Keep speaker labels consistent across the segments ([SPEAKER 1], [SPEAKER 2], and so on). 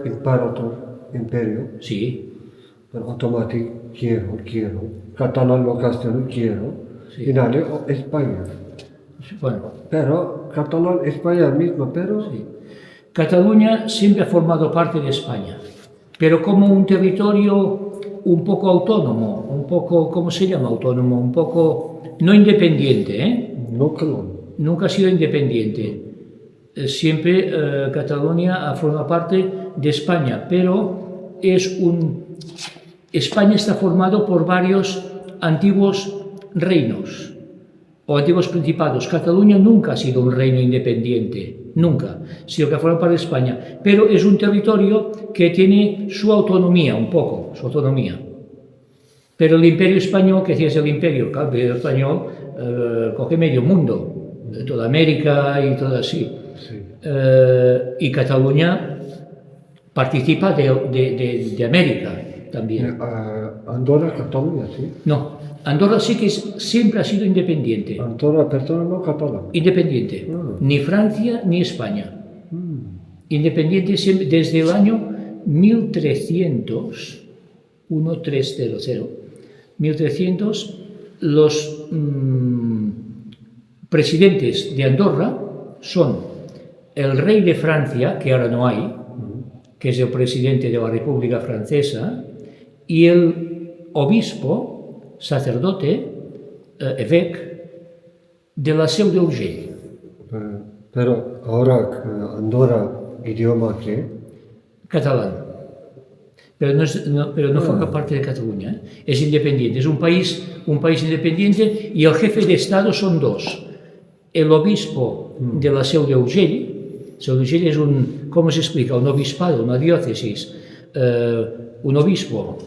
[SPEAKER 1] España, imperio,
[SPEAKER 2] Sí,
[SPEAKER 1] pero automático, quiero. Catalán lo castellano, quiero.
[SPEAKER 2] Sí.
[SPEAKER 1] Finale, España.
[SPEAKER 2] bueno.
[SPEAKER 1] Pero, catalán, España misma, pero...
[SPEAKER 2] Sí. Cataluña siempre ha formado parte de España, pero como un territorio un poco autónomo, un poco, ¿cómo se llama autónomo? Un poco, no independiente, ¿eh?
[SPEAKER 1] No colón.
[SPEAKER 2] Nunca ha sido independiente. Siempre Cataluña ha formado parte de España, pero España está formado por varios antiguos reinos o antiguos principados. Cataluña nunca ha sido un reino independiente, nunca, sino que forma parte de España, pero es un territorio que tiene su autonomía, un poco, su autonomía. Pero el Imperio Español, que es el Imperio Español, coge medio mundo, toda América y todo así.
[SPEAKER 1] Sí.
[SPEAKER 2] Y Cataluña participa de América también.
[SPEAKER 1] Andorra, Cataluña, sí.
[SPEAKER 2] No, Andorra sí que siempre ha sido independiente.
[SPEAKER 1] Andorra, perdón, no catalán.
[SPEAKER 2] Independiente. Ni Francia ni España. Independiente siempre, desde el año 1300, los presidentes de Andorra son el rey de Francia, que ahora no hay, que es el presidente de la República Francesa, y el obispo, sacerdote, évêque, de la Seu d'Urgell.
[SPEAKER 1] Pero ahora, Andorra, idioma qué?
[SPEAKER 2] Catalán. Pero no forma parte de Cataluña, ¿eh? Es independiente, es un país independiente y el jefe de Estado son dos. El obispo de la Seu d'Urgell, Seu d'Urgell es ¿cómo se explica? Un obispado, una diócesis, un obispo.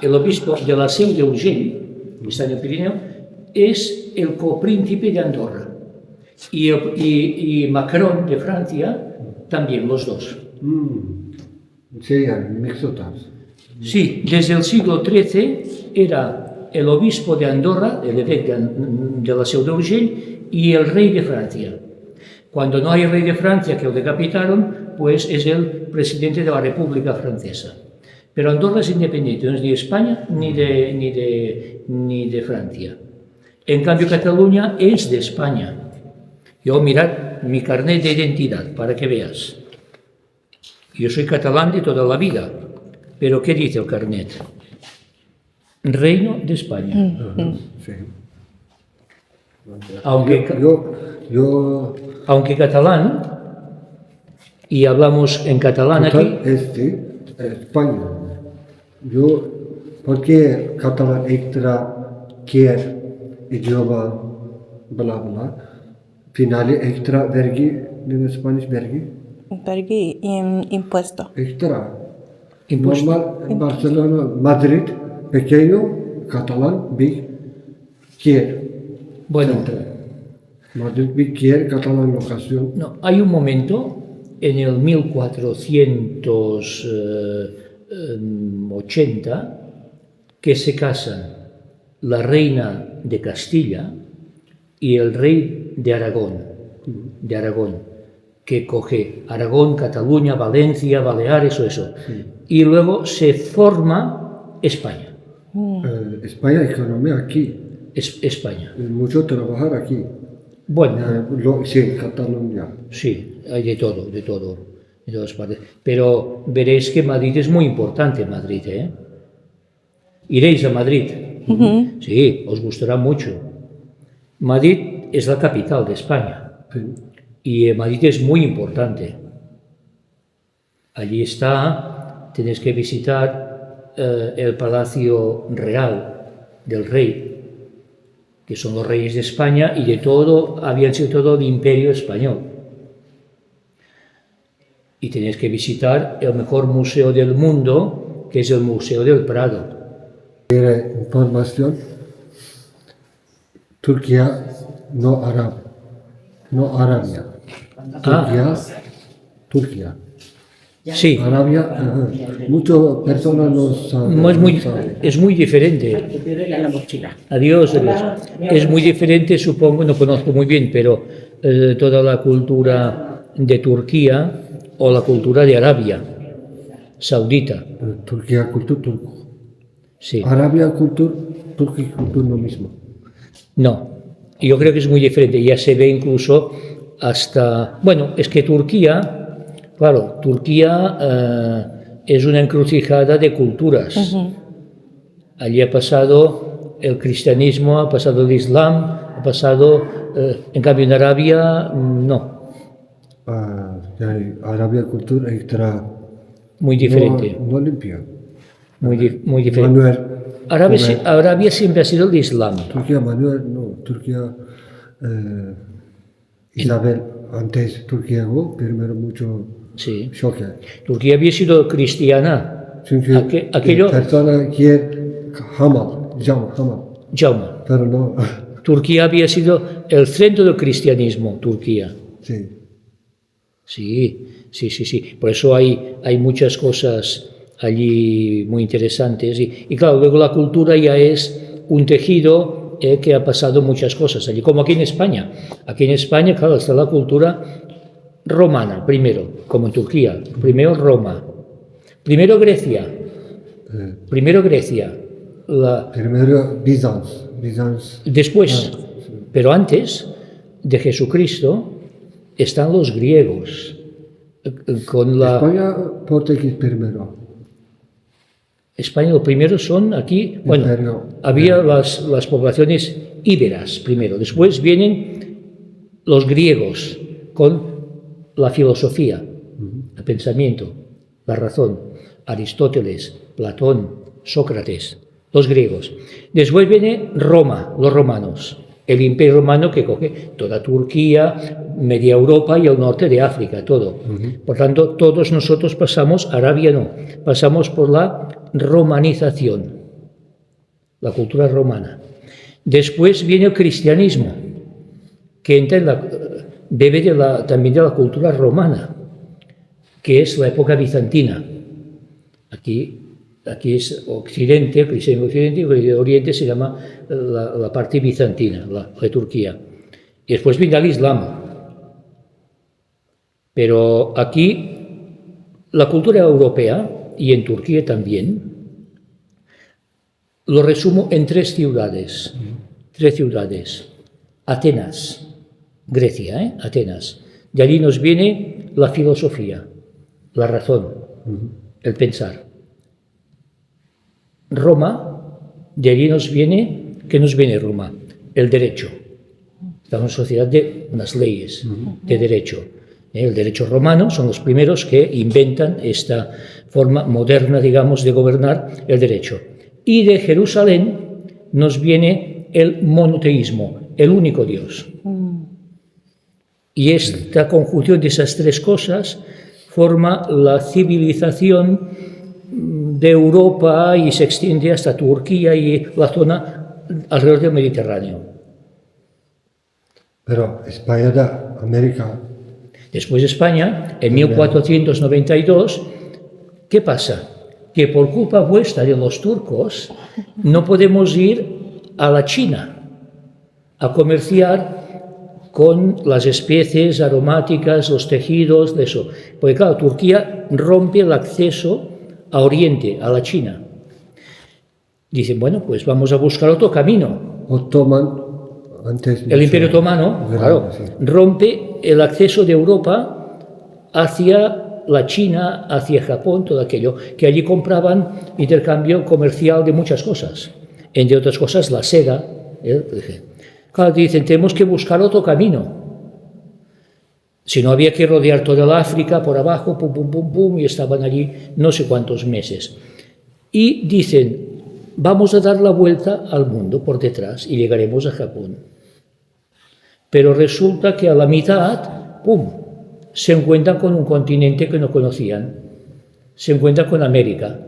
[SPEAKER 2] El obispo de la Seu d'Urgell, que está en el Pirineo, es el copríncipe de Andorra. Y Macron de Francia también, los dos.
[SPEAKER 1] Serían mixotas.
[SPEAKER 2] Sí, desde el siglo XIII era el obispo de Andorra, el évêque de la Seu d'Urgell, y el rey de Francia. Cuando no hay rey de Francia, que lo decapitaron, pues es el presidente de la República Francesa. Pero Andorra es independiente, no es ni de España ni de Francia. En cambio, Cataluña es de España. Yo, mirad mi carnet de identidad, para que veas. Yo soy catalán de toda la vida, pero ¿qué dice el carnet? Reino de España.
[SPEAKER 1] Sí.
[SPEAKER 2] Aunque catalán, y hablamos en catalán aquí.
[SPEAKER 1] España. ¿Por qué catalán extra quiere idioma bla bla? Finale extra vergi, en español vergi.
[SPEAKER 3] Vergi, impuesto.
[SPEAKER 1] Extra.
[SPEAKER 2] Impuesto.
[SPEAKER 1] Normal en Barcelona, Madrid, pequeño, catalán, big, quiere.
[SPEAKER 2] Bueno,
[SPEAKER 1] Madrid big quiere, catalán locación.
[SPEAKER 2] no, hay un momento en el 1480 que se casan la reina de Castilla y el rey de Aragón, que coge Aragón, Cataluña, Valencia, Baleares o eso. Y luego se forma España.
[SPEAKER 1] España, economía aquí.
[SPEAKER 2] España.
[SPEAKER 1] Mucho trabajar aquí.
[SPEAKER 2] Bueno,
[SPEAKER 1] Sí, Cataluña.
[SPEAKER 2] sí, hay de todas partes. Pero veréis que Madrid es muy importante, Madrid, ¿eh? Iréis a Madrid. Sí, os gustará mucho. Madrid es la capital de España.
[SPEAKER 1] Sí.
[SPEAKER 2] Y Madrid es muy importante. Allí tenéis que visitar el Palacio Real del Rey, que son los reyes de España, y habían sido todo el Imperio Español. Y tenéis que visitar el mejor museo del mundo, que es el Museo del Prado.
[SPEAKER 1] Quiere información. Turquía, no Arabia. Turquía.
[SPEAKER 2] Sí,
[SPEAKER 1] Arabia, muchas personas no saben.
[SPEAKER 2] no es muy diferente. Adiós, adiós. Es muy diferente, supongo, no conozco muy bien, pero toda la cultura de Turquía o la cultura de Arabia Saudita.
[SPEAKER 1] Turquía, cultura turco.
[SPEAKER 2] Sí.
[SPEAKER 1] Arabia, cultura, Turquía, cultura lo mismo.
[SPEAKER 2] No, yo creo que es muy diferente. Ya se ve incluso hasta... Bueno, es que Turquía, claro, Turquía es una encrucijada de culturas. Allí ha pasado el cristianismo, ha pasado el islam, ha pasado... en cambio en Arabia, no.
[SPEAKER 1] Yani Arabia cultura extra
[SPEAKER 2] Muy diferente.
[SPEAKER 1] no limpia.
[SPEAKER 2] Muy diferente.
[SPEAKER 1] Manuel,
[SPEAKER 2] Arabia siempre ha sido el Islam.
[SPEAKER 1] Turquía, Manuel, no, Turquía, Isabel, antes Turquía, primero mucho
[SPEAKER 2] Sí.
[SPEAKER 1] choque.
[SPEAKER 2] Turquía había sido cristiana.
[SPEAKER 1] Çünkü
[SPEAKER 2] Aquello,
[SPEAKER 1] persona quiere Hamal, Hamal,
[SPEAKER 2] Jaume,
[SPEAKER 1] pero no,
[SPEAKER 2] Turquía había sido el centro del cristianismo, Turquía.
[SPEAKER 1] sí.
[SPEAKER 2] Sí. Por eso hay muchas cosas allí muy interesantes. Y claro, luego la cultura ya es un tejido que ha pasado muchas cosas allí, como aquí en España. Aquí en España, claro, está la cultura romana, primero, como en Turquía. Primero Roma. Primero Grecia. Primero Grecia.
[SPEAKER 1] Primero Bizans.
[SPEAKER 2] Después, pero antes de Jesucristo, están los griegos. Con la
[SPEAKER 1] España, portugués primero.
[SPEAKER 2] España, los primeros son aquí, bueno,
[SPEAKER 1] Imperio.
[SPEAKER 2] había las poblaciones íberas primero, después vienen los griegos con la filosofía, el pensamiento, la razón, Aristóteles, Platón, Sócrates, los griegos. Después viene Roma, los romanos, el imperio romano que coge toda Turquía, media Europa y el norte de África, todo. Por tanto, todos nosotros pasamos, Arabia no, pasamos por la romanización, la cultura romana. Después viene el cristianismo, que entra bebe también de la cultura romana, que es la época bizantina. Aquí es Occidente, el cristianismo occidente, y el Oriente se llama la parte bizantina, la de Turquía. Y después viene el Islam. Pero aquí, la cultura europea, y en Turquía también, lo resumo en tres ciudades. Atenas, Grecia, Atenas. De allí nos viene la filosofía, la razón, el pensar. Roma, de allí nos viene, ¿qué nos viene Roma? El derecho. Estamos en una sociedad de unas leyes de derecho. El derecho romano son los primeros que inventan esta forma moderna, digamos, de gobernar el derecho. Y de Jerusalén nos viene el monoteísmo, el único Dios. Y esta conjunción de esas tres cosas forma la civilización de Europa y se extiende hasta Turquía y la zona alrededor del Mediterráneo.
[SPEAKER 1] Pero España da América.
[SPEAKER 2] Después España, en 1492, ¿qué pasa? Que por culpa vuestra de los turcos no podemos ir a la China a comerciar con las especies aromáticas, los tejidos, de eso. Porque claro, Turquía rompe el acceso a Oriente, a la China. Dicen, bueno, pues vamos a buscar otro camino. El Imperio Otomano, claro, rompe el acceso de Europa hacia la China, hacia Japón, todo aquello, que allí compraban intercambio comercial de muchas cosas, entre otras cosas la seda. Claro, dicen, tenemos que buscar otro camino. Si no, había que rodear toda el África por abajo, pum, pum, pum, pum, y estaban allí no sé cuántos meses. Y dicen, vamos a dar la vuelta al mundo por detrás y llegaremos a Japón. Pero resulta que a la mitad, ¡pum!, se encuentran con un continente que no conocían. Se encuentran con América,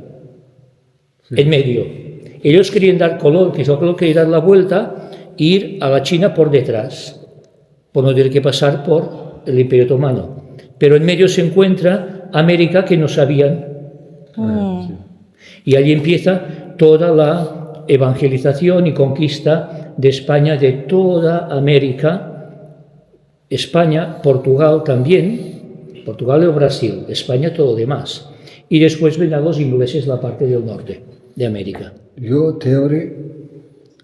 [SPEAKER 2] en medio. Ellos querían dar color, que yo creo que dar la vuelta e ir a la China por detrás, por no tener que pasar por el Imperio Otomano. Pero en medio se encuentra América que no sabían. Y allí empieza toda la evangelización y conquista de España, de toda América, España, Portugal también, Portugal o Brasil, España todo lo demás. Y después ven a los ingleses la parte del norte de América.
[SPEAKER 1] Yo teoría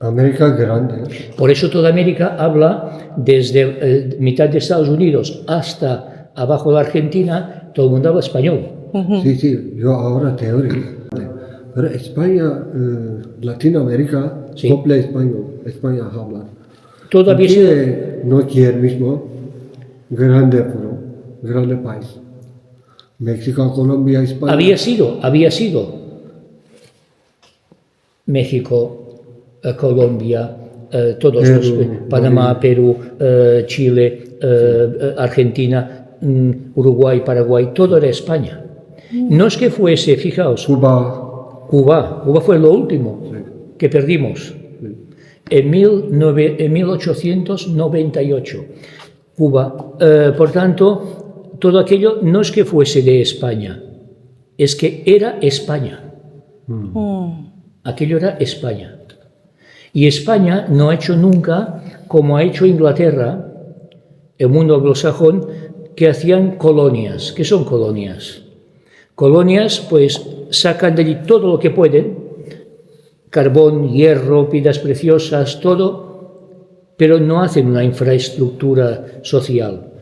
[SPEAKER 1] América grande.
[SPEAKER 2] Por eso toda América habla desde mitad de Estados Unidos hasta abajo de Argentina, todo el mundo habla español.
[SPEAKER 1] Sí, sí, yo ahora teoría. Pero España, Latinoamérica,
[SPEAKER 2] Sí.
[SPEAKER 1] doble español, España habla.
[SPEAKER 2] Todavía sido,
[SPEAKER 1] Porque no quiere mismo grande, pero grande país. México, Colombia, España.
[SPEAKER 2] había sido México, Colombia, todos
[SPEAKER 1] Perú,
[SPEAKER 2] los, Panamá, Perú, Chile, Argentina, Uruguay, Paraguay, todo era España. No es que fuese, fijaos,
[SPEAKER 1] Cuba.
[SPEAKER 2] Cuba fue lo último que perdimos en 1898. Cuba, por tanto, todo aquello no es que fuese de España, es que era España. Aquello era España. Y España no ha hecho nunca como ha hecho Inglaterra, el mundo anglosajón, que hacían colonias. ¿Qué son colonias? Colonias, pues, sacan de allí todo lo que pueden, carbón, hierro, piedras preciosas, todo, pero no hacen una infraestructura social.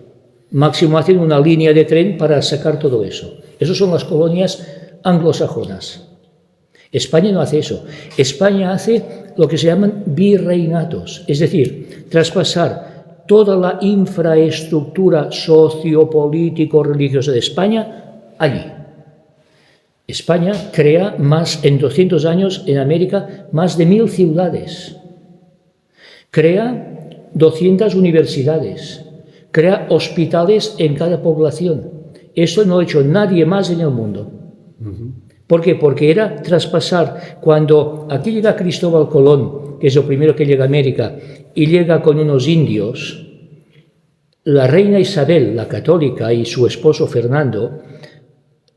[SPEAKER 2] Máximo hacen una línea de tren para sacar todo eso. Esas son las colonias anglosajonas. España no hace eso. España hace lo que se llaman virreinatos, es decir, traspasar toda la infraestructura sociopolítico-religiosa de España allí. España crea en 200 años en América, más de 1000 ciudades. Crea 200 universidades. Crea hospitales en cada población. Eso no ha hecho nadie más en el mundo. ¿Por qué? Porque era traspasar. Cuando aquí llega Cristóbal Colón, que es el primero que llega a América, y llega con unos indios, la reina Isabel, la católica, y su esposo Fernando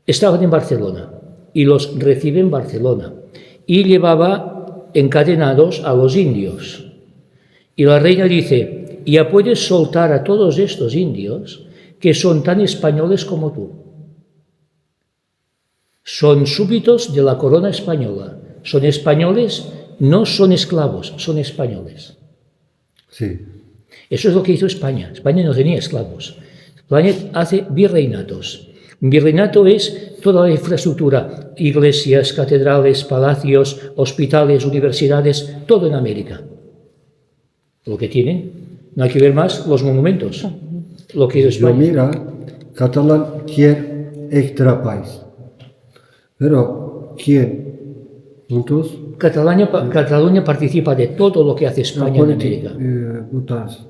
[SPEAKER 2] estaban en Barcelona y los recibe en Barcelona y llevaba encadenados a los indios. Y la reina dice: ya puedes soltar a todos estos indios que son tan españoles como tú. Son súbditos de la corona española. Son españoles, no son esclavos, son españoles.
[SPEAKER 1] Sí.
[SPEAKER 2] Eso es lo que hizo España. España no tenía esclavos. España hace virreinatos. Un virreinato es toda la infraestructura, iglesias, catedrales, palacios, hospitales, universidades, todo en América. Lo que tienen, no hay que ver más los monumentos. Lo que hizo
[SPEAKER 1] Yo
[SPEAKER 2] España.
[SPEAKER 1] mira, Catalán quiere extra país. Pero, ¿quién? ¿Juntos?
[SPEAKER 2] Cataluña participa de todo lo que hace España en América.
[SPEAKER 1] Votas.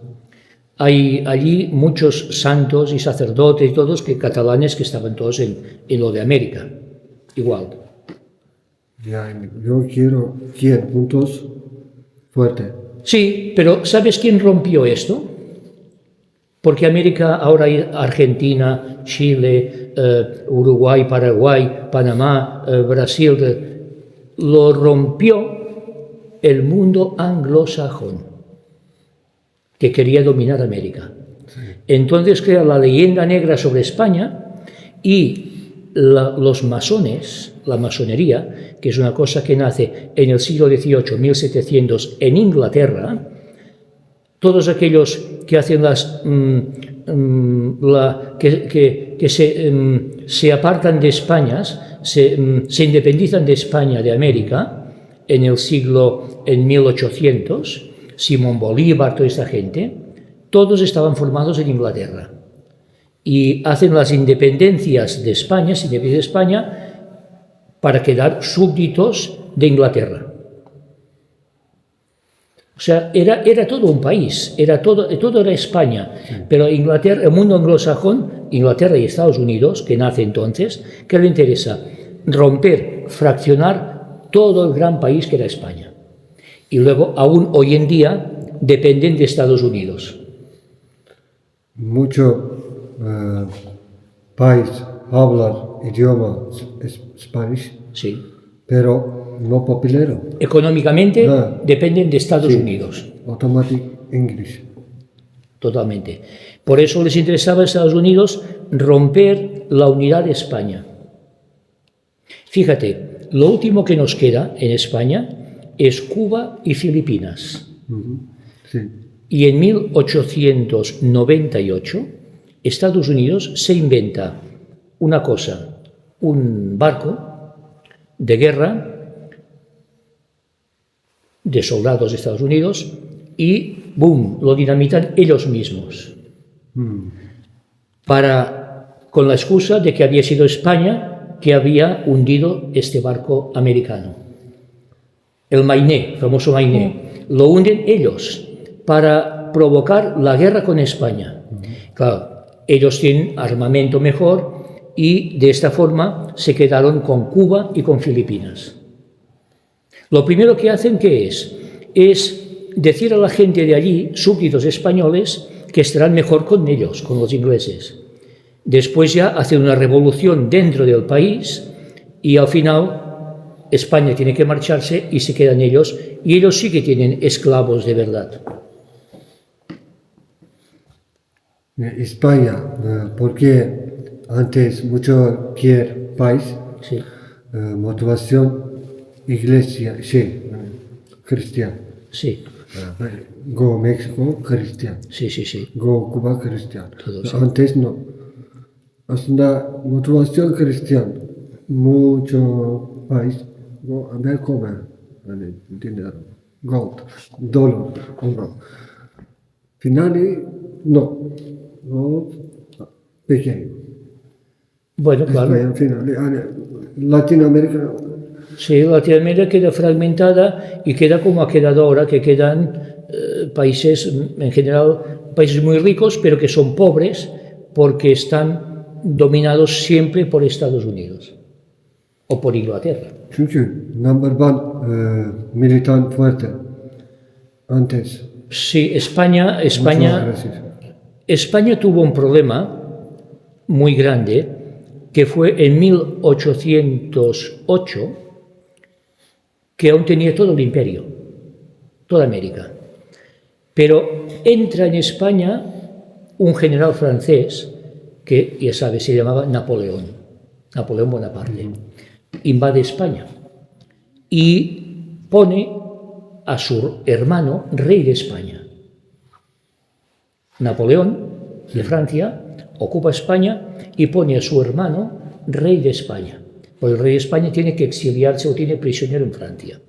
[SPEAKER 2] Hay allí muchos santos y sacerdotes y todos catalanes que estaban todos en lo de América. Igual.
[SPEAKER 1] Ya, yo quiero, ¿quién? Juntos, fuerte.
[SPEAKER 2] Sí, pero ¿sabes quién rompió esto? Porque América, ahora hay Argentina, Chile, Uruguay, Paraguay, Panamá, Brasil, lo rompió el mundo anglosajón, que quería dominar América. Entonces crea la leyenda negra sobre España y los masones, la masonería, que es una cosa que nace en el siglo XVIII, 1700, en Inglaterra. Todos aquellos que hacen se apartan de España, se independizan de España, de América, en 1800, Simón Bolívar, toda esta gente, todos estaban formados en Inglaterra. Y hacen las independencias de España, se independiza de España, para quedar súbditos de Inglaterra. O sea, era todo un país, todo era España, pero Inglaterra, el mundo anglosajón, Inglaterra y Estados Unidos, que nace entonces, ¿qué le interesa? Romper, fraccionar todo el gran país que era España. Y luego, aún hoy en día, dependen de Estados Unidos.
[SPEAKER 1] Mucho país habla idioma Spanish,
[SPEAKER 2] Sí.
[SPEAKER 1] pero no popular.
[SPEAKER 2] Económicamente dependen de Estados Unidos.
[SPEAKER 1] Automatic English.
[SPEAKER 2] totalmente. Por eso les interesaba a Estados Unidos romper la unidad de España. Fíjate, lo último que nos queda en España es Cuba y Filipinas.
[SPEAKER 1] Sí.
[SPEAKER 2] Y en 1898 Estados Unidos se inventa una cosa, un barco de guerra de soldados de Estados Unidos y ¡boom!, lo dinamitan ellos mismos. Con la excusa de que había sido España que había hundido este barco americano. El Maine, famoso Maine, lo hunden ellos para provocar la guerra con España. Claro, ellos tienen armamento mejor y de esta forma se quedaron con Cuba y con Filipinas. Lo primero que hacen, ¿qué es? Es decir a la gente de allí, súbditos españoles, que estarán mejor con ellos, con los ingleses. Después ya hacen una revolución dentro del país y al final España tiene que marcharse y se quedan ellos, y ellos sí que tienen esclavos de verdad.
[SPEAKER 1] España, porque antes cualquier país,
[SPEAKER 2] Sí,
[SPEAKER 1] motivación, iglesia, sí, cristiano.
[SPEAKER 2] sí,
[SPEAKER 1] Go México, cristiano.
[SPEAKER 2] sí, sí, sí.
[SPEAKER 1] Go Cuba, cristiano.
[SPEAKER 2] Todo, sí.
[SPEAKER 1] Antes no. Aslında motivasyon Hristiyan. Mucho país. Go Amerika hani dinero, gold, dolar, euro. Finali no. No pequeño.
[SPEAKER 2] Bueno, claro.
[SPEAKER 1] España finali. Hani Latinoamérica.
[SPEAKER 2] Sí, Latinoamérica queda fragmentada y queda como ha quedado ahora, que quedan países, en general, países muy ricos, pero que son pobres porque están dominados siempre por Estados Unidos o por Inglaterra.
[SPEAKER 1] Çünkü number one militan fuerte. Antes.
[SPEAKER 2] Sí, España
[SPEAKER 1] Mucho
[SPEAKER 2] España tuvo un problema muy grande que fue en 1808, que aún tenía todo el imperio, toda América. Pero entra en España un general francés que, ya sabes, se llamaba Napoleón Bonaparte. Invade España y pone a su hermano rey de España. Napoleón de Francia ocupa España y pone a su hermano rey de España. Pues el rey de España tiene que exiliarse o tiene prisionero en Francia.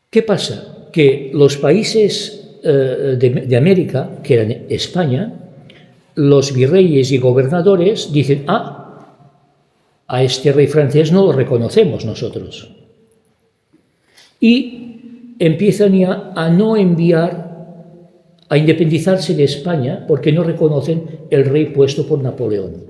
[SPEAKER 2] ¿Qué pasa? Que los países de América, que eran España, los virreyes y gobernadores dicen, a este rey francés no lo reconocemos nosotros. Y empiezan ya a no enviar, a independizarse de España porque no reconocen el rey puesto por Napoleón.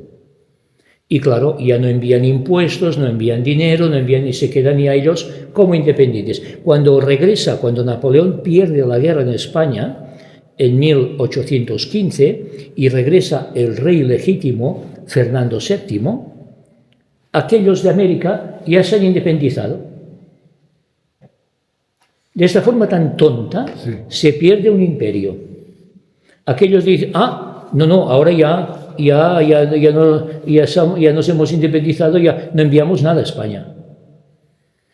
[SPEAKER 2] Y claro, ya no envían impuestos, no envían dinero, no envían, y se quedan ya ellos como independientes. Cuando Napoleón pierde la guerra en España en 1815 y regresa el rey legítimo, Fernando VII, aquellos de América ya se han independizado. De esta forma tan tonta se pierde un imperio. Aquellos dicen, no, ahora ya nos hemos independizado, ya no enviamos nada a España.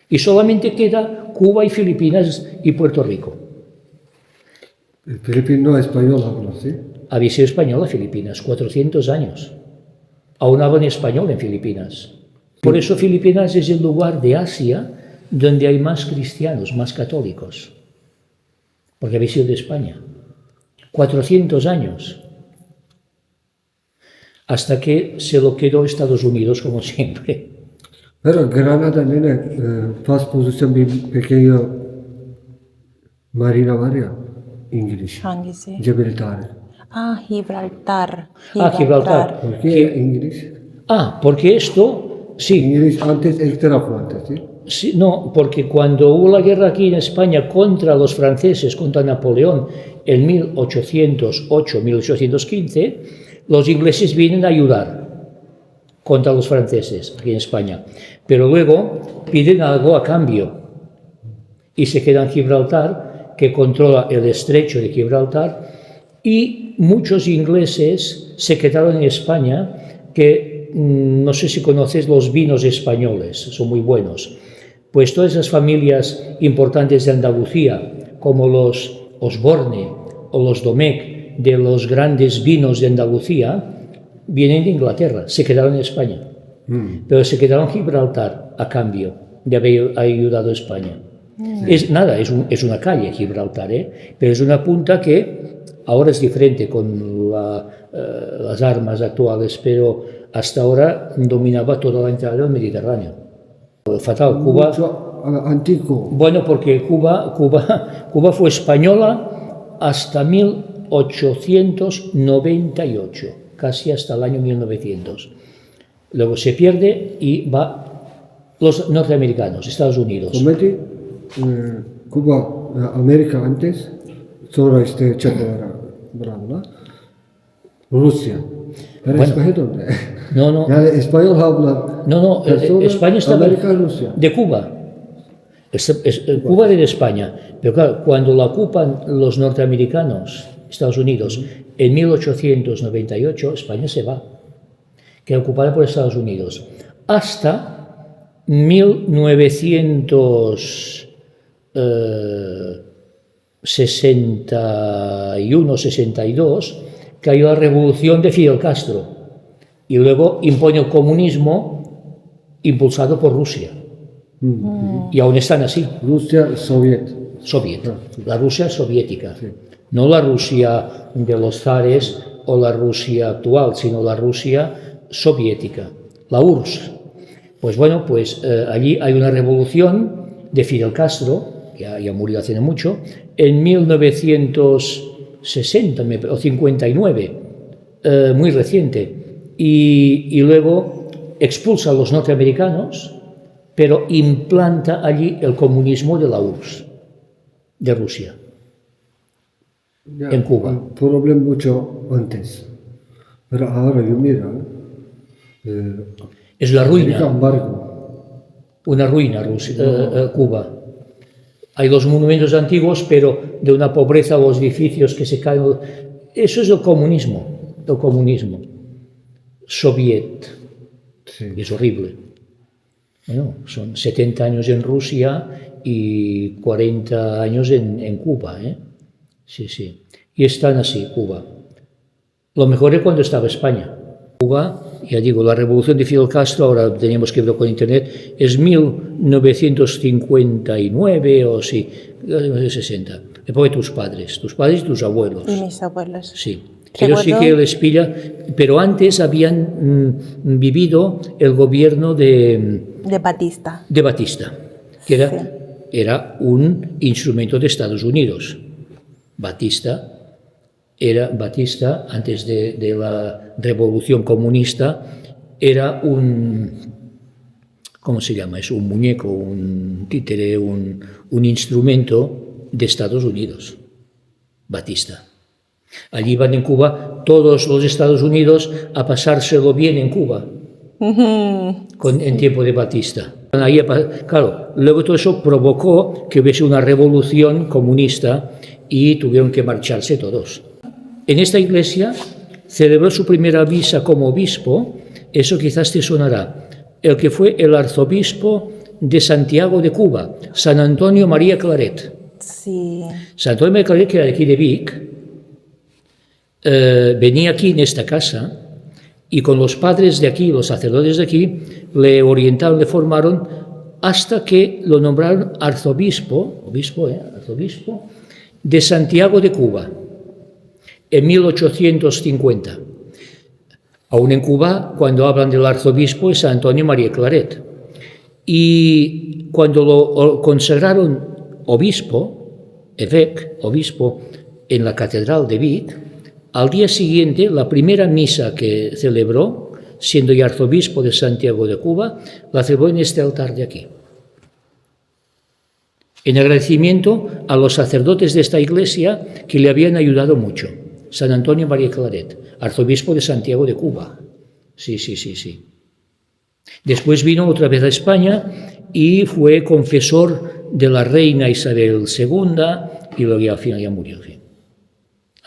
[SPEAKER 2] Y solamente queda Cuba y Filipinas y Puerto Rico.
[SPEAKER 1] El filipino español habla, ¿sí?
[SPEAKER 2] Había sido española Filipinas, 400 años. Aún hablan español en Filipinas. Por eso Filipinas es el lugar de Asia donde hay más cristianos, más católicos. Porque había sido de España. 400 años. Hasta que se lo quedó Estados Unidos, como siempre.
[SPEAKER 1] Pero Granada nene faz pozisyon bir pequeño marina var ya, İngiliz.
[SPEAKER 3] Hangisi?
[SPEAKER 1] Cebeli Tarık.
[SPEAKER 3] Gibraltar.
[SPEAKER 2] Gibraltar.
[SPEAKER 1] ¿Por qué İngiliz?
[SPEAKER 2] Porque esto, sí.
[SPEAKER 1] İngiliz antes el tarafı antes, ¿sí?
[SPEAKER 2] Sí, no, porque cuando hubo la guerra aquí en España contra los franceses, contra Napoleón, en 1808-1815, los ingleses vienen a ayudar contra los franceses aquí en España. Pero luego piden algo a cambio y se queda en Gibraltar, que controla el estrecho de Gibraltar, Y muchos ingleses se quedaron en España, que no sé si conoces los vinos españoles, son muy buenos. Pues todas esas familias importantes de Andalucía, como los Osborne o los Domecq, de los grandes vinos de Andalucía, vienen de Inglaterra, se quedaron en España. Pero se quedaron en Gibraltar a cambio de haber ayudado a España. Es una calle Gibraltar, pero es una punta que ahora es diferente con las armas actuales, pero hasta ahora dominaba toda la entrada del Mediterráneo. Fatal, Cuba.
[SPEAKER 1] Mucho antiguo.
[SPEAKER 2] Bueno, porque Cuba fue española hasta 1898, casi hasta el año 1900. Luego se pierde y va los norteamericanos, Estados Unidos.
[SPEAKER 1] Comete Cuba, América antes, sonra işte Çakılara bıraktılar. Rusya. Pero
[SPEAKER 2] Bueno.
[SPEAKER 1] España dónde?
[SPEAKER 2] No,
[SPEAKER 1] Yani español habla.
[SPEAKER 2] no,
[SPEAKER 1] persona,
[SPEAKER 2] España estaba
[SPEAKER 1] América, Rusia.
[SPEAKER 2] de Cuba. Cuba era de España, pero claro, cuando la ocupan los norteamericanos, Estados Unidos, en 1898, España se va, queda ocupada por Estados Unidos, hasta 1961-62, que hay la revolución de Fidel Castro, y luego impone el comunismo impulsado por Rusia. Y aún están así.
[SPEAKER 1] Rusya, Sovyet.
[SPEAKER 2] La Rusia soviética, no la Rusia de los zares o la Rusia actual, sino la Rusia soviética, la URSS. Pues bueno, allí hay una revolución de Fidel Castro, que ya murió hace mucho, en 1960 o 59, muy reciente, y luego expulsa a los norteamericanos, pero implanta allí el comunismo de la URSS, de Rusia,
[SPEAKER 1] Ya,
[SPEAKER 2] en Cuba.
[SPEAKER 1] el problema mucho antes. Pero ahora yo mira,
[SPEAKER 2] Es la ruina.
[SPEAKER 1] embargo.
[SPEAKER 2] Una ruina Cuba. Hay los monumentos antiguos, pero de una pobreza, los edificios que se caen. Eso es el comunismo soviet.
[SPEAKER 1] Sí.
[SPEAKER 2] Y es horrible. Bueno, son 70 años en Rusia y 40 años en Cuba. Sí. Y están así, Cuba. Lo mejor es cuando estaba España. Cuba, ya digo, la revolución de Fidel Castro, ahora teníamos que verlo con internet, es 1959 o sí, 60. Después de tus padres y tus abuelos.
[SPEAKER 3] Y mis abuelos.
[SPEAKER 2] Sí. Ellos sí que les pilla, pero antes habían vivido el gobierno de
[SPEAKER 3] Batista.
[SPEAKER 2] Que era un instrumento de Estados Unidos. Batista, antes de la revolución comunista, era ¿cómo se llama? Es un muñeco, un títere, un instrumento de Estados Unidos. Batista. Allí van en Cuba todos los Estados Unidos a pasárselo bien en Cuba, en tiempo de Batista. Ahí, claro, luego todo eso provocó que hubiese una revolución comunista y tuvieron que marcharse todos. En esta iglesia celebró su primera misa como obispo, eso quizás te sonará, el que fue el arzobispo de Santiago de Cuba, San Antonio María Claret.
[SPEAKER 3] Sí.
[SPEAKER 2] San Antonio María Claret, que era de aquí de Vic, venía aquí en esta casa y con los padres de aquí, los sacerdotes de aquí, le orientaron, le formaron hasta que lo nombraron arzobispo de Santiago de Cuba en 1850. Aún en Cuba, cuando hablan del arzobispo, es San Antonio María Claret. Y cuando lo consagraron obispo, évêque, obispo, en la catedral de Vic, al día siguiente, la primera misa que celebró, siendo ya arzobispo de Santiago de Cuba, la celebró en este altar de aquí. En agradecimiento a los sacerdotes de esta iglesia que le habían ayudado mucho. San Antonio María Claret, arzobispo de Santiago de Cuba. Sí. Después vino otra vez a España y fue confesor de la reina Isabel II y luego al final ya murió. Sí.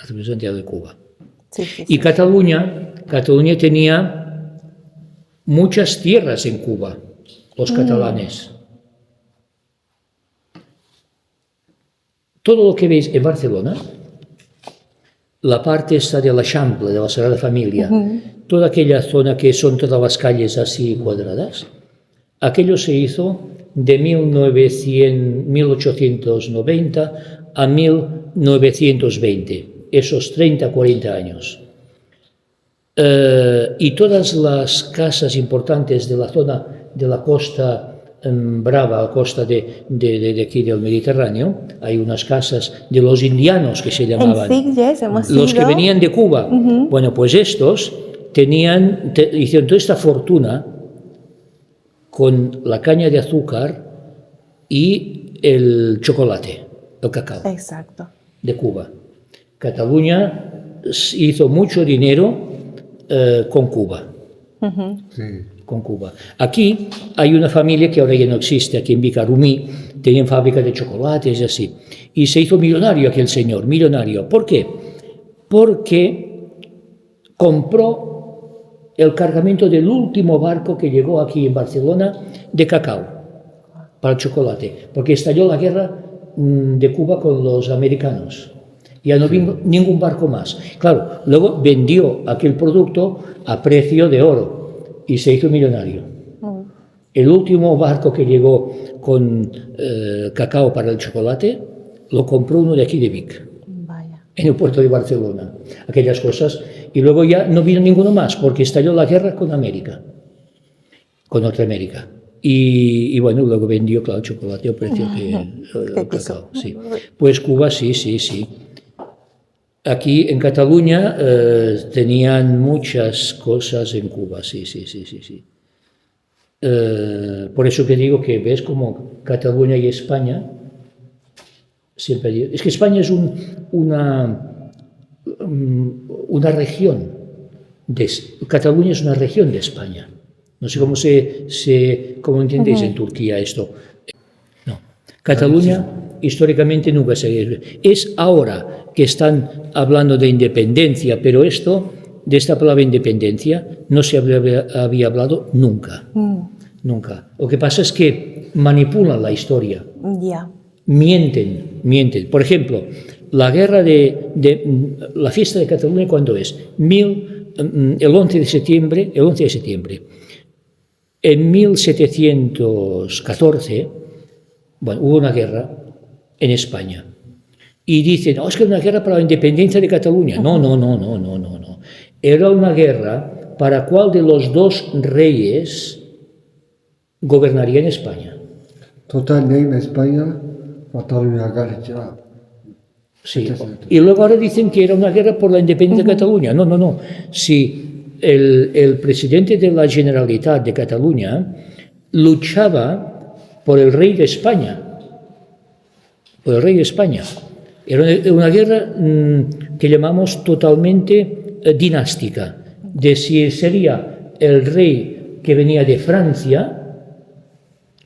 [SPEAKER 2] representante de Cuba.
[SPEAKER 3] Sí, sí,
[SPEAKER 2] Y
[SPEAKER 3] sí.
[SPEAKER 2] Cataluña tenía muchas tierras en Cuba, los catalanes. Todo lo que veis en Barcelona, la parte esta de la Champla, de la Sagrada Familia, toda aquella zona que son todas las calles así cuadradas, aquello se hizo de 1890 a 1920, esos 30, 40 años. Y todas las casas importantes de la zona de la costa Brava, la costa de aquí del Mediterráneo, hay unas casas de los indianos que se llamaban.
[SPEAKER 3] En Sitges hemos
[SPEAKER 2] Los que
[SPEAKER 3] ido.
[SPEAKER 2] venían de Cuba. Bueno, pues estos hicieron toda esta fortuna con la caña de azúcar y el chocolate, el cacao
[SPEAKER 3] Exacto.
[SPEAKER 2] de Cuba. Cataluña hizo mucho dinero con Cuba.
[SPEAKER 1] Sí.
[SPEAKER 2] Con Cuba. Aquí hay una familia que ahora ya no existe, aquí en Vicarumí, tenían fábrica de chocolates y así. Y se hizo millonario aquel señor, millonario. ¿Por qué? Porque compró el cargamento del último barco que llegó aquí en Barcelona de cacao para el chocolate, porque estalló la guerra de Cuba con los americanos. Ya no vino ningún barco más. Claro, luego vendió aquel producto a precio de oro y se hizo millonario. El último barco que llegó con cacao para el chocolate lo compró uno de aquí de Vic,
[SPEAKER 3] Vaya.
[SPEAKER 2] en el puerto de Barcelona. Aquellas cosas. Y luego ya no vino ninguno más porque estalló la guerra con América, con Norteamérica. Y bueno, luego vendió, claro, el chocolate a precio que el cacao. Sí. Pues Cuba sí, sí, sí. Aquí en Cataluña tenían muchas cosas en Cuba, sí, sí, sí, sí, sí. Por eso que digo que ves como Cataluña y España siempre... Es que España es una región. Cataluña es una región de España. No sé cómo entendéis en Turquía esto. No. Cataluña históricamente nunca se... Es ahora que están hablando de independencia, pero de esta palabra independencia, no se había hablado nunca. Nunca. Lo que pasa es que manipulan la historia.
[SPEAKER 3] Ya.
[SPEAKER 2] Mienten. Por ejemplo, la guerra la fiesta de Cataluña, ¿cuándo es? El 11 de septiembre. En 1714, bueno, hubo una guerra en España. Y dicen, es que es una guerra para la independencia de Cataluña. No. Era una guerra para cuál de los dos reyes gobernaría en España.
[SPEAKER 1] Total name España, Cataluña, Galicia.
[SPEAKER 2] Sí. Y luego ahora dicen que era una guerra por la independencia de Cataluña. No. Si el presidente de la Generalitat de Cataluña luchaba por el rey de España. Era una guerra que llamamos totalmente dinástica, de si sería el rey que venía de Francia,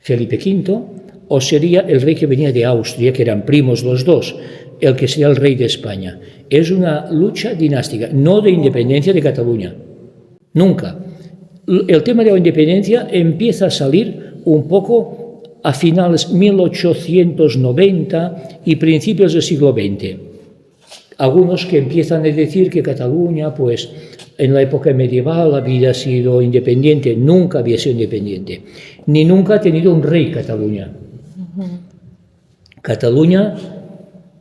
[SPEAKER 2] Felipe V, o sería el rey que venía de Austria, que eran primos los dos, el que sería el rey de España. Es una lucha dinástica, no de independencia de Cataluña. Nunca. El tema de la independencia empieza a salir un poco a finales 1890 y principios del siglo XX. Algunos que empiezan a decir que Cataluña, pues en la época medieval había sido independiente, nunca había sido independiente, ni nunca ha tenido un rey Cataluña. Cataluña,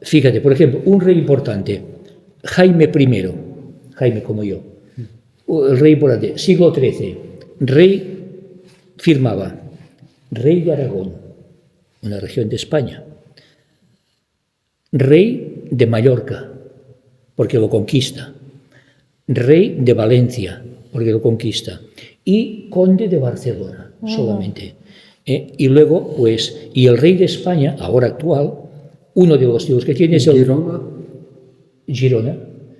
[SPEAKER 2] fíjate, por ejemplo, un rey importante, Jaime I, Jaime como yo, el rey importante, siglo XIII, rey firmaba, rey de Aragón, una región de España, rey de Mallorca, porque lo conquista, rey de Valencia, porque lo conquista, y conde de Barcelona, solamente. Y luego, pues, y el rey de España, ahora actual, uno de los títulos que tiene es el...
[SPEAKER 1] Girona.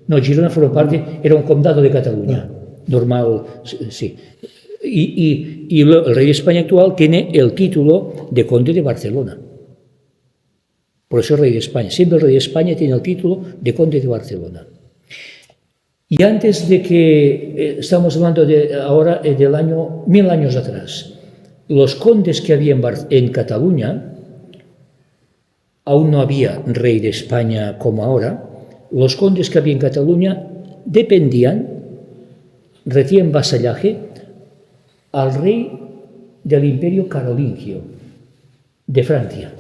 [SPEAKER 2] No, Girona forma parte, era un condado de Cataluña, normal, sí. Y el rey de España actual tiene el título de conde de Barcelona. Por eso rey de España. Siempre el rey de España tiene el título de conde de Barcelona. Y antes de que, estamos hablando ahora del año 1000 años atrás, los condes que había en Cataluña, aún no había rey de España como ahora, los condes que había en Cataluña dependían, recibían vasallaje al rey del Imperio Carolingio de Francia.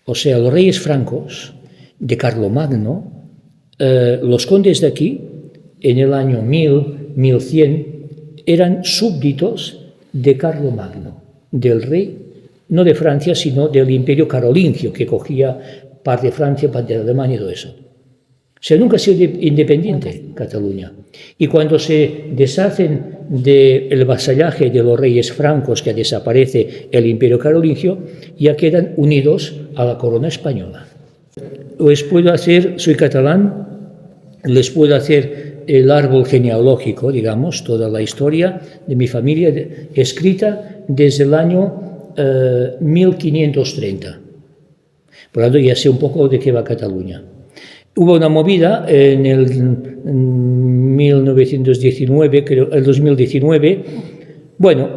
[SPEAKER 2] O sea, los reyes francos de Carlomagno, los condes de aquí, en el año 1000, 1100, eran súbditos de Carlomagno, del rey, no de Francia, sino del Imperio Carolingio, que cogía parte de Francia, parte de Alemania y todo eso. O sea, nunca ha sido independiente Cataluña. Y cuando se deshacen del vasallaje de los reyes francos, que desaparece el Imperio Carolingio, ya quedan unidos a la corona española. Les puedo hacer, soy catalán, les puedo hacer el árbol genealógico, digamos, toda la historia de mi familia, escrita desde el año 1530. Por lo tanto, ya sé un poco de qué va Cataluña. Hubo una movida en el 1919, creo, el 2019, bueno,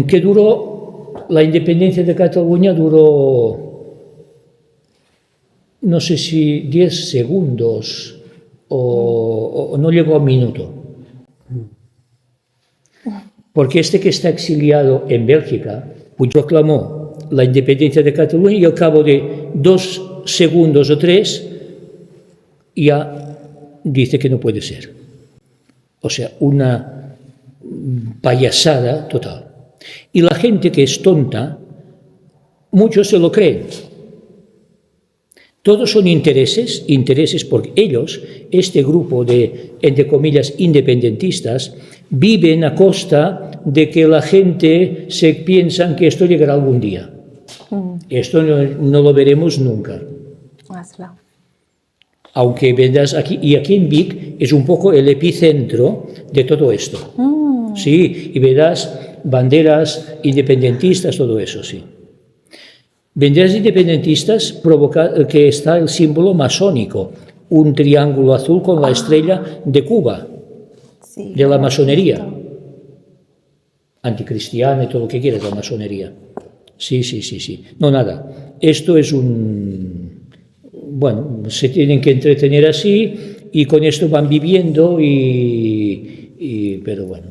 [SPEAKER 2] que duró, la independencia de Cataluña duró, no sé si 10 segundos o no llegó a un minuto. Porque este que está exiliado en Bélgica, pues proclamó la independencia de Cataluña y al cabo de 2 segundos o 3 ya dice que no puede ser. O sea, una payasada total. Y la gente que es tonta, muchos se lo creen. Todos son intereses porque ellos, este grupo de, entre comillas, independentistas, viven a costa de que la gente se piensa que esto llegará algún día. Esto no lo veremos nunca.
[SPEAKER 3] Hazlo.
[SPEAKER 2] Aunque vendas aquí, y aquí en Vic es un poco el epicentro de todo esto. Sí, y verás banderas independentistas, todo eso, sí. Banderas independentistas que está el símbolo masónico, un triángulo azul con la estrella de Cuba,
[SPEAKER 3] Sí,
[SPEAKER 2] de la masonería. Anticristiana y todo lo que quieras, la masonería. Sí. No, nada. Esto es bueno, se tienen que entretener así y con esto van viviendo pero bueno.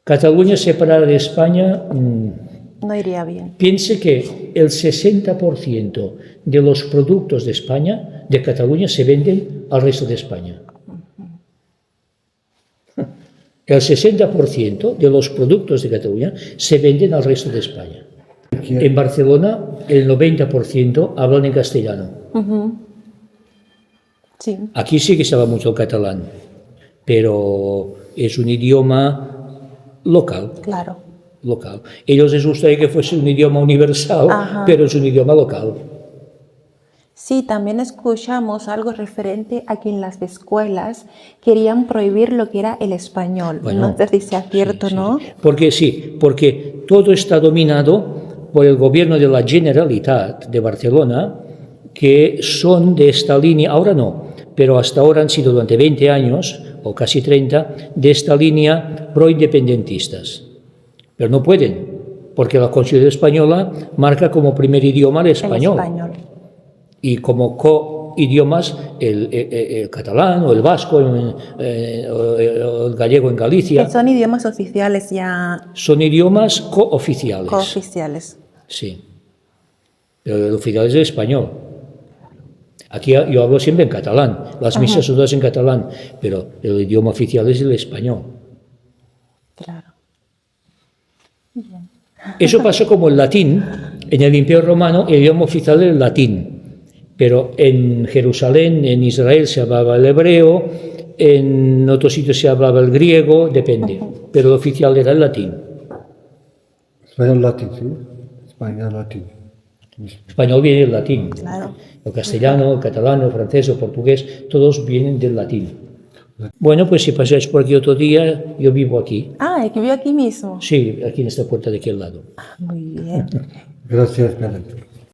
[SPEAKER 2] Cataluña separada de España,
[SPEAKER 3] no iría bien.
[SPEAKER 2] piense que el 60% de los productos de España, de Cataluña, se venden al resto de España. El 60% de los productos de Cataluña se venden al resto de España. En Barcelona, el 90% hablan en castellano.
[SPEAKER 3] Sí.
[SPEAKER 2] Aquí sí que se habla mucho el catalán, pero es un idioma local.
[SPEAKER 3] Claro.
[SPEAKER 2] Local. Ellos les gustaría que fuese un idioma universal, pero es un idioma local.
[SPEAKER 3] Sí, también escuchamos algo referente a que en las escuelas querían prohibir lo que era el español.
[SPEAKER 2] Bueno,
[SPEAKER 3] no sé si sea cierto, ¿no?
[SPEAKER 2] Porque todo está dominado por el gobierno de la Generalitat de Barcelona, que son de esta línea, ahora no, pero hasta ahora han sido durante 20 años, o casi 30, de esta línea pro-independentistas. Pero no pueden, porque la Constitución española marca como primer idioma el español. Y como co-idiomas el catalán o el vasco o el gallego en Galicia.
[SPEAKER 3] Que son idiomas oficiales ya.
[SPEAKER 2] Son idiomas cooficiales.
[SPEAKER 3] Cooficiales.
[SPEAKER 2] Sí. Pero el oficial es el español. Aquí yo hablo siempre en catalán. Las misas son todas en catalán, pero el idioma oficial es el español.
[SPEAKER 3] Claro.
[SPEAKER 2] Eso pasó como el latín. En el Imperio Romano el idioma oficial era el latín. Pero en Jerusalén, en Israel, se hablaba el hebreo, en otros sitios se hablaba el griego, depende. Pero el oficial era el latín.
[SPEAKER 1] Español latín, sí. Español latín.
[SPEAKER 2] Español viene del latín.
[SPEAKER 3] Claro.
[SPEAKER 2] El castellano, el catalán, el francés, el portugués, todos vienen del latín. Bueno, pues si pasáis por aquí otro día, yo vivo aquí.
[SPEAKER 3] Ah, es que vivo aquí mismo.
[SPEAKER 2] Sí, aquí en esta puerta de aquí al lado.
[SPEAKER 3] Muy bien.
[SPEAKER 1] Gracias, Belén.